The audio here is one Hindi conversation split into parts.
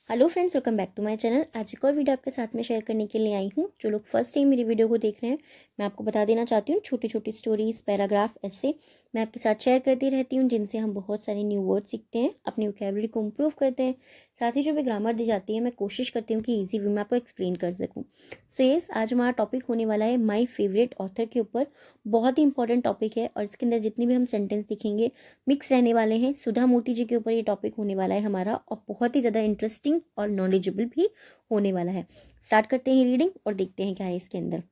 Hello friends, welcome back to my channel. आज एक और वीडियो आपके साथ में शेयर करने के लिए आई हूँ। जो लोग फर्स्ट टाइम मेरी वीडियो को देख रहे हैं, मैं आपको बता देना चाहती हूँ, छोटी छोटी स्टोरीज, पैराग्राफ, ऐसे मैं आपके साथ शेयर करती रहती हूँ, जिनसे हम बहुत सारे न्यू वर्ड सीखते हैं, अपनी वोकैबुलरी को इम्प्रूव करते हैं। साथ ही जो भी ग्रामर दी जाती है, मैं कोशिश करती हूँ कि ईजी वे में आपको एक्सप्लेन कर सकूँ। सो येस, आज हमारा टॉपिक होने वाला है माई फेवरेट ऑथर के ऊपर। बहुत ही इंपॉर्टेंट टॉपिक है और इसके अंदर जितने भी हम सेंटेंस दिखेंगे मिक्स रहने वाले हैं। सुधा मूर्ति जी के ऊपर ये टॉपिक होने वाला है हमारा, और बहुत ही ज़्यादा इंटरेस्टिंग और नॉलेजेबल भी होने वाला है। स्टार्ट करते हैं रीडिंग और देखते हैं क्या है इसके अंदर।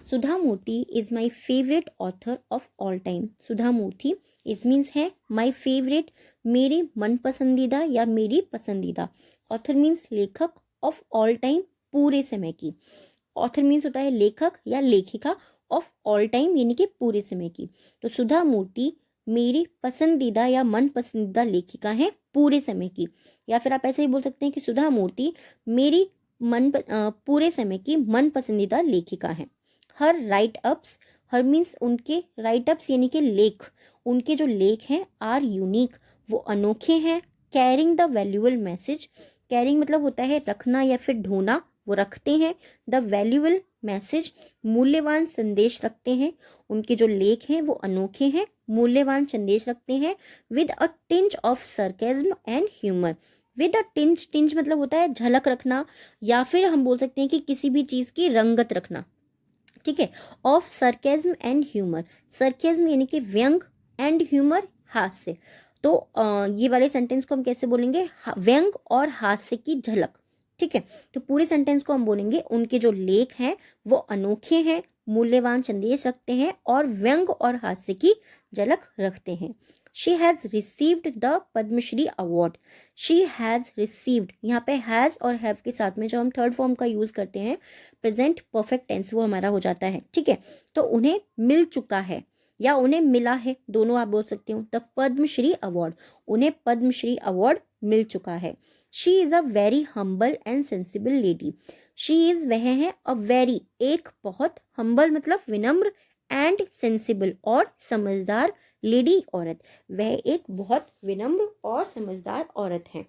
Sudha Murthy is my favourite author of all time. Sudha Murthy is means है माई फेवरेट, मेरी मन पसंदीदा या मेरी पसंदीदा। ऑथर मीन्स लेखक, ऑफ ऑल टाइम पूरे समय की। ऑथर मीन्स होता है लेखक या लेखिका, ऑफ ऑल टाइम यानी कि पूरे समय की। तो सुधा मूर्ति मेरी पसंदीदा या मन पसंदीदा लेखिका है पूरे समय की। या फिर आप ऐसे ही बोल सकते हैं कि सुधा मूर्ति मेरी पूरे समय की मन पसंदीदा लेखिका है। हर राइट अप्स, हर मीन्स उनके राइट अप्स यानी कि लेख, उनके जो लेख हैं आर यूनिक, वो अनोखे हैं। Carrying the valuable message, carrying मतलब होता है रखना या फिर ढोना, वो रखते हैं। द वैल्यूएबल मैसेज, मूल्यवान संदेश रखते हैं। उनके जो लेख हैं वो अनोखे हैं, मूल्यवान संदेश रखते हैं। With a tinge of sarcasm and humour, with a tinge, tinge मतलब होता है झलक रखना, या फिर हम बोल सकते हैं कि किसी भी चीज की रंगत रखना, ठीक है। ऑफ सरकेज्म एंड ह्यूमर, सरकेज्म यानी कि व्यंग, एंड ह्यूमर हास्य। तो ये वाले सेंटेंस को हम कैसे बोलेंगे, व्यंग और हास्य की झलक, ठीक है। तो पूरे सेंटेंस को हम बोलेंगे उनके जो लेख हैं वो अनोखे हैं, मूल्यवान संदेश रखते हैं और व्यंग और हास्य की झलक रखते हैं। She has received the Padma Shri award. She has received, यहाँ पे हैज और हैव के साथ में जो हम थर्ड फॉर्म का यूज करते हैं, प्रेजेंट परफेक्ट टेंस, वो हमारा हो जाता है, ठीक है। तो उन्हें मिल चुका है या उन्हें मिला है, दोनों आप बोल सकते हो। द पद्मश्री अवार्ड, उन्हें पद्मश्री अवार्ड मिल चुका है। She is a very humble and sensible lady. She is, वह है, अ वेरी, एक बहुत, हम्बल मतलब विनम्र, एंड सेंसिबल और समझदार, लेडी औरत, वह एक बहुत विनम्र और समझदार औरत है।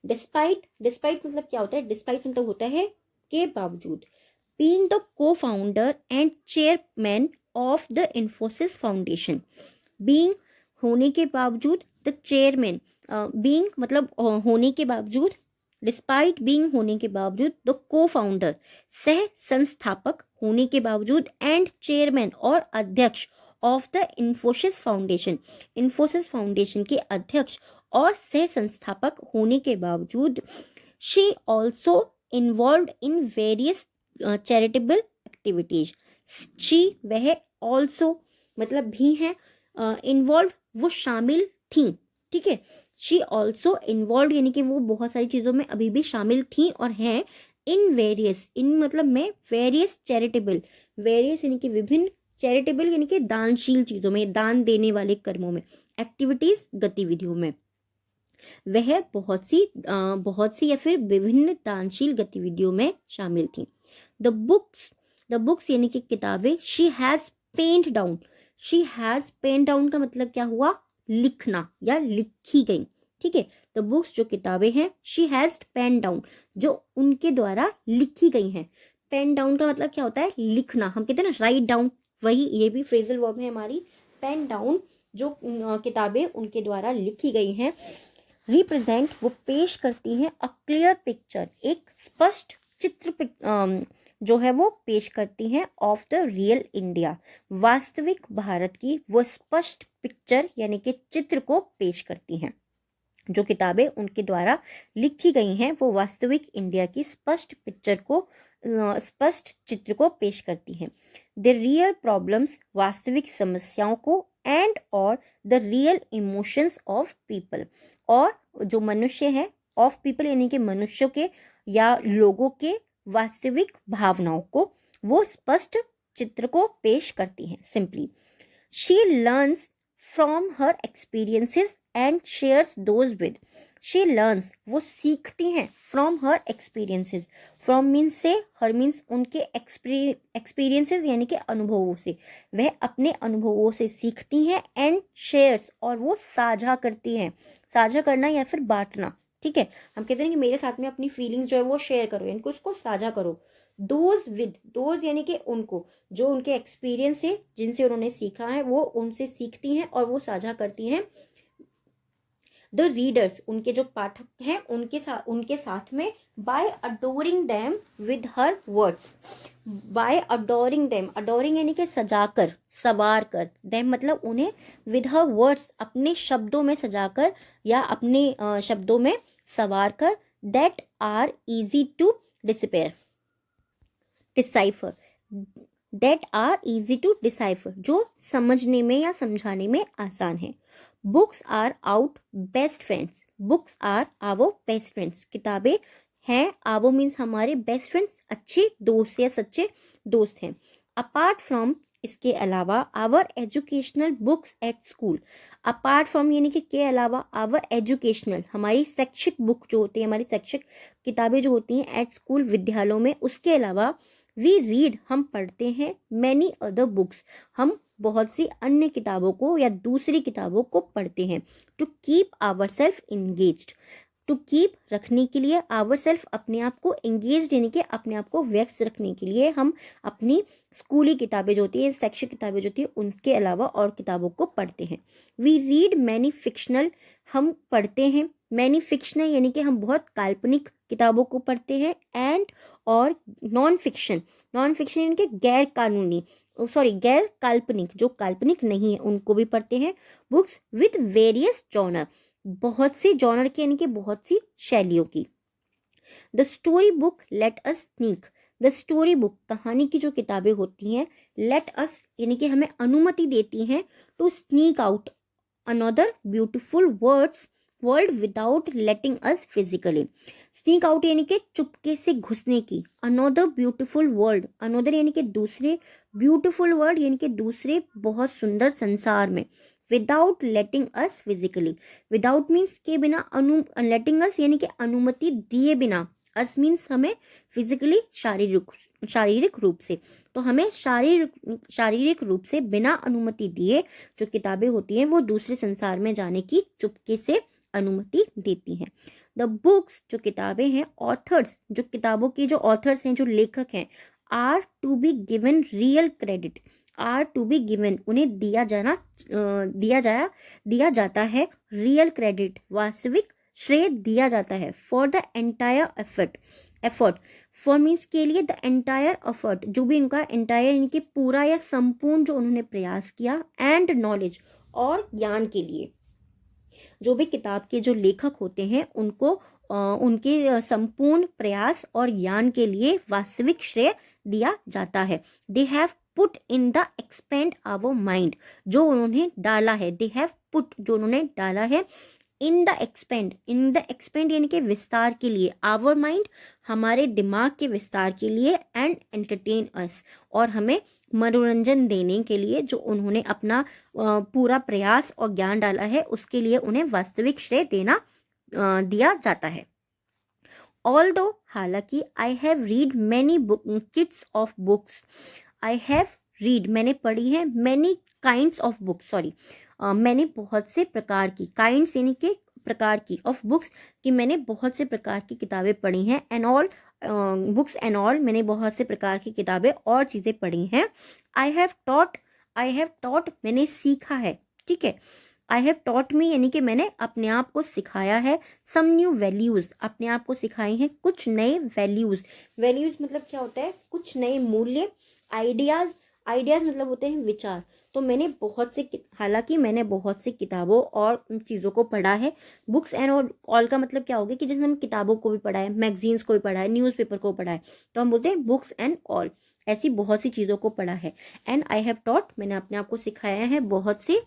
डिस्पाइट, डिस्पाइट मतलब क्या होता है, डिस्पाइट मतलब होता है के बावजूद। बीइंग द को founder and chairman of the Infosys foundation, being होने के बावजूद, द चेयरमैन, बीइंग मतलब होने के बावजूद, डिस्पाइट बीइंग होने के बावजूद, द को फाउंडर सह संस्थापक होने के बावजूद, एंड चेयरमैन और अध्यक्ष, of the Infosys foundation, Infosys foundation के अध्यक्ष और सह संस्थापक होने के बावजूद, she also involve in various charitable activities. She, वह, ऑल्सो मतलब भी है, इन्वॉल्व वो शामिल थी, ठीक है। शी ऑल्सो इन्वॉल्व यानी कि वो बहुत सारी चीजों में अभी भी शामिल थी और हैं। इन वेरियस, इन मतलब में, वेरियस चैरिटेबल, वेरियस यानी कि विभिन्न, चैरिटेबल यानी कि दानशील चीजों में, दान देने वाले कर्मों में, एक्टिविटीज गतिविधियों में, वह बहुत सी या फिर विभिन्न दानशील गतिविधियों में शामिल थी। द बुक्स, द बुक्स यानी कि किताबें, she has penned down, she has penned down का मतलब क्या हुआ, लिखना या लिखी गई, ठीक है। द बुक्स जो किताबें हैं, शी हैज पेन डाउन, जो उनके द्वारा लिखी गई हैं। पेन डाउन का मतलब क्या होता है, लिखना, हम कहते हैं ना राइट डाउन, वही ये भी फ्रेजल वर्ब है हमारी। पेन डाउन, जो किताबें उनके द्वारा लिखी गई हैं। रिप्रेजेंट, वो पेश करती हैं, अ क्लियर पिक्चर, एक स्पष्ट चित्र जो है वो पेश करती हैं, ऑफ द रियल इंडिया, वास्तविक भारत की वो स्पष्ट पिक्चर यानी कि चित्र को पेश करती हैं। जो किताबें उनके द्वारा लिखी गई हैं वो वास्तविक इंडिया की स्पष्ट पिक्चर को, स्पष्ट चित्र को पेश करती हैं। द रियल प्रॉब्लम्स, वास्तविक समस्याओं को, एंड और the real emotions of people, और जो मनुष्य है, ऑफ पीपल यानी कि मनुष्यों के या लोगों के वास्तविक भावनाओं को वो स्पष्ट चित्र को पेश करती हैं। Simply, she learns from her experiences and shares those with, she learns, वो सीखती हैं, from her experiences, from means से, हर मीन्स उनके एक्सपीरियंसेस यानी कि अनुभवों से, वह अपने अनुभवों से सीखती हैं, एंड शेयर्स और वो साझा करती हैं, साझा करना या फिर बांटना, ठीक है, हम कहते हैं कि मेरे साथ में अपनी फीलिंग्स जो है वो शेयर करो, यानी कि उसको साझा करो। दोज यानी कि उनको, जो उनके एक्सपीरियंस है, जिनसे उन्होंने सीखा है, वो उनसे सीखती हैं और वो साझा करती हैं। द रीडर्स, उनके जो पाठक हैं, उनके साथ में, by adoring them with her words. By adoring them, adoring यानी कि सजाकर, सवार कर, देम मतलब उन्हें, विद हर वर्ड्स अपने शब्दों में सजाकर या अपने शब्दों में सवार कर, that are easy to disappear decipher that are easy to decipher, जो समझने में या समझाने में आसान है। Books are out best friends, books are our best friends, किताबें हैं, आवर मीन्स हमारे, बेस्ट फ्रेंड्स अच्छे दोस्त या सच्चे दोस्त हैं। अपार्ट फ्रॉम, इसके अलावा, our educational books at school, apart from यानी कि के अलावा, आवर एजुकेशनल हमारी शैक्षिक बुक जो होती है, हमारी शैक्षिक किताबें जो होती हैं, एट स्कूल विद्यालयों में, उसके अलावा, वी रीड हम पढ़ते हैं, मैनी अदर बुक्स हम बहुत सी अन्य किताबों को या दूसरी किताबों को पढ़ते हैं। To keep our self engaged, to keep रखने के लिए, आवर सेल्फ अपने आप को, एंगेज्ड यानी कि अपने आप को व्यस्त रखने के लिए हम अपनी स्कूली किताबें जो होती है, शैक्षिक किताबें जो होती है, उनके अलावा और किताबों को पढ़ते हैं। वी रीड मैनी फिक्शनल, हम पढ़ते हैं, मैनी फिक्शनल यानी कि हम बहुत काल्पनिक किताबों को पढ़ते हैं, एंड और नॉन फिक्शन, नॉन फिक्शन यानी कि गैर कानूनी, सॉरी गैर काल्पनिक, जो काल्पनिक नहीं है उनको भी पढ़ते हैं। बुक्स विद वेरियस जॉनर, बहुत सी जॉनर की यानी कि बहुत सी शैलियों की। The story book let us sneak, the story book कहानी की जो किताबें होती हैं, लेट अस यानी कि हमें अनुमति देती हैं, to sneak out another beautiful world without letting us physically. Sneak out यानी कि चुपके से घुसने की, अनदर ब्यूटिफुल वर्ल्ड, अनदर यानी कि दूसरे, ब्यूटिफुल वर्ल्ड यानी कि दूसरे बहुत सुंदर संसार में, without letting us physically, without means के बिना, लेटिंग अस यानी कि अनुमति दिए बिना, अस मीन्स हमें, फिजिकली शारीरिक रूप से, तो हमें शारीरिक रूप से बिना अनुमति दिए जो किताबें होती हैं वो दूसरे संसार में जाने की चुपके से अनुमति देती हैं। द बुक्स, जो किताबें हैं, ऑथर्स, जो किताबों की जो ऑथर्स हैं, जो लेखक हैं, are to be given real credit, are to be given उन्हें दिया जाता है, रियल क्रेडिट वास्तविक श्रेय दिया जाता है, for the entire effort for means के लिए, द एंटायर एफर्ट जो भी उनका एंटायर यानी कि पूरा या संपूर्ण जो उन्होंने प्रयास किया, एंड नॉलेज और ज्ञान के लिए, जो भी किताब के जो लेखक होते हैं उनको उनके संपूर्ण प्रयास और ज्ञान के लिए वास्तविक श्रेय दिया जाता है। They have put in the expand our mind, जो उन्होंने डाला है, दे हैव पुट जो उन्होंने डाला है, इन द एक्सपेंड यानी कि विस्तार के लिए, आवर माइंड हमारे दिमाग के विस्तार के लिए, एंड एंटरटेन अस और हमें मनोरंजन देने के लिए, जो उन्होंने अपना पूरा प्रयास और ज्ञान डाला है उसके लिए उन्हें वास्तविक श्रेय दिया जाता है। ऑल्दो हालांकि, I have read many kinds of books, I have read मैंने पढ़ी है, many kinds of books, sorry मैंने बहुत से प्रकार की, काइंड्स यानी कि प्रकार की, ऑफ बुक्स कि मैंने बहुत से प्रकार की किताबें पढ़ी हैं, and all books and all मैंने बहुत से प्रकार की किताबें और चीज़ें पढ़ी हैं। आई हैव टॉट मैंने सीखा है, ठीक है। आई हैव टॉट मी यानी कि मैंने अपने आप को सिखाया है, सम न्यू वैल्यूज़ अपने आप को सिखाई हैं, कुछ नए वैल्यूज़ मतलब क्या होता है, कुछ नए मूल्य, आइडियाज़ मतलब होते हैं विचार। तो मैंने हालांकि मैंने बहुत सी किताबों और चीज़ों को पढ़ा है। बुक्स एंड ऑल का मतलब क्या होगा कि जैसे हम किताबों को भी पढ़ा है, मैगजीन्स को भी पढ़ा है, न्यूज़पेपर को पढ़ा है, तो हम बोलते हैं बुक्स एंड ऑल, ऐसी बहुत सी चीज़ों को पढ़ा है। एंड आई हैव टॉट मैंने अपने आप को सिखाया है बहुत सी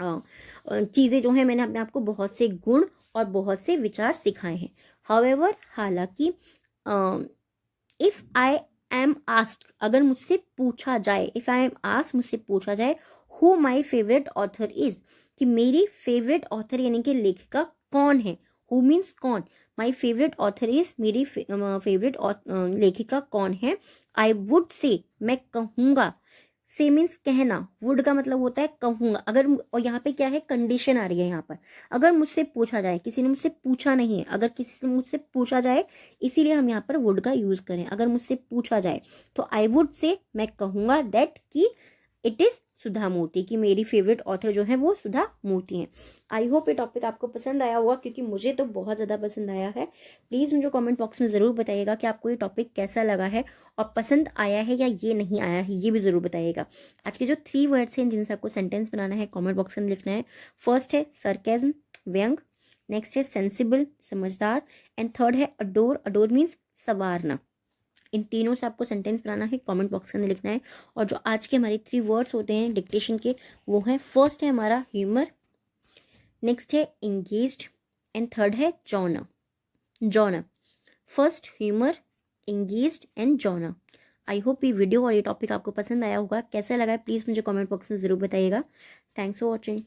चीज़ें जो हैं, मैंने अपने आप को बहुत से गुण और बहुत से विचार सिखाए हैं। हाउएवर हालांकि, इफ़ आई एम आस्क्ड अगर मुझसे पूछा जाए, इफ़ आई एम आस्क्ड मुझसे पूछा जाए, who my favourite author is कि मेरी फेवरेट ऑथर यानी कि लेखिका कौन है, हु मीन्स कौन, माई फेवरेट ऑथर इज़ मेरी फेवरेट लेखिका कौन है, आई वुड से मैं कहूँगा, से मीन्स कहना, वुड का मतलब होता है कहूंगा। अगर, और यहाँ पे क्या है, कंडीशन आ रही है यहाँ पर, अगर मुझसे पूछा जाए, किसी ने मुझसे पूछा नहीं है, अगर किसी से मुझसे पूछा जाए, इसीलिए हम यहाँ पर वुड का यूज करें। अगर मुझसे पूछा जाए तो आई वुड से, मैं कहूंगा दैट कि इट इज सुधा मूर्ति, कि मेरी फेवरेट ऑथर जो है वो सुधा मूर्ति हैं। आई होप ये टॉपिक आपको पसंद आया होगा, क्योंकि मुझे तो बहुत ज़्यादा पसंद आया है। प्लीज़ मुझे कमेंट बॉक्स में ज़रूर बताइएगा कि आपको ये टॉपिक कैसा लगा है और पसंद आया है या ये नहीं आया है, ये भी ज़रूर बताइएगा। आज के जो 3 वर्ड्स हैं जिनसे आपको सेंटेंस बनाना है, कॉमेंट बॉक्स में लिखना है। फर्स्ट है सरकेज़म, व्यंग। नेक्स्ट है सेंसिबल, समझदार। एंड थर्ड है अडोर, अडोर मीन्स संवारना। इन तीनों से आपको सेंटेंस बनाना है, कमेंट बॉक्स के अंदर लिखना है। और जो आज के हमारे 3 वर्ड्स होते हैं डिक्टेशन के, वो हैं, फर्स्ट है हमारा ह्यूमर, नेक्स्ट है इंगेज्ड, एंड थर्ड है genre, genre. First humour, engaged and genre. I hope ये वीडियो और ये टॉपिक आपको पसंद आया होगा। कैसा लगा है प्लीज़ मुझे कमेंट बॉक्स में ज़रूर बताइएगा। Thanks for watching.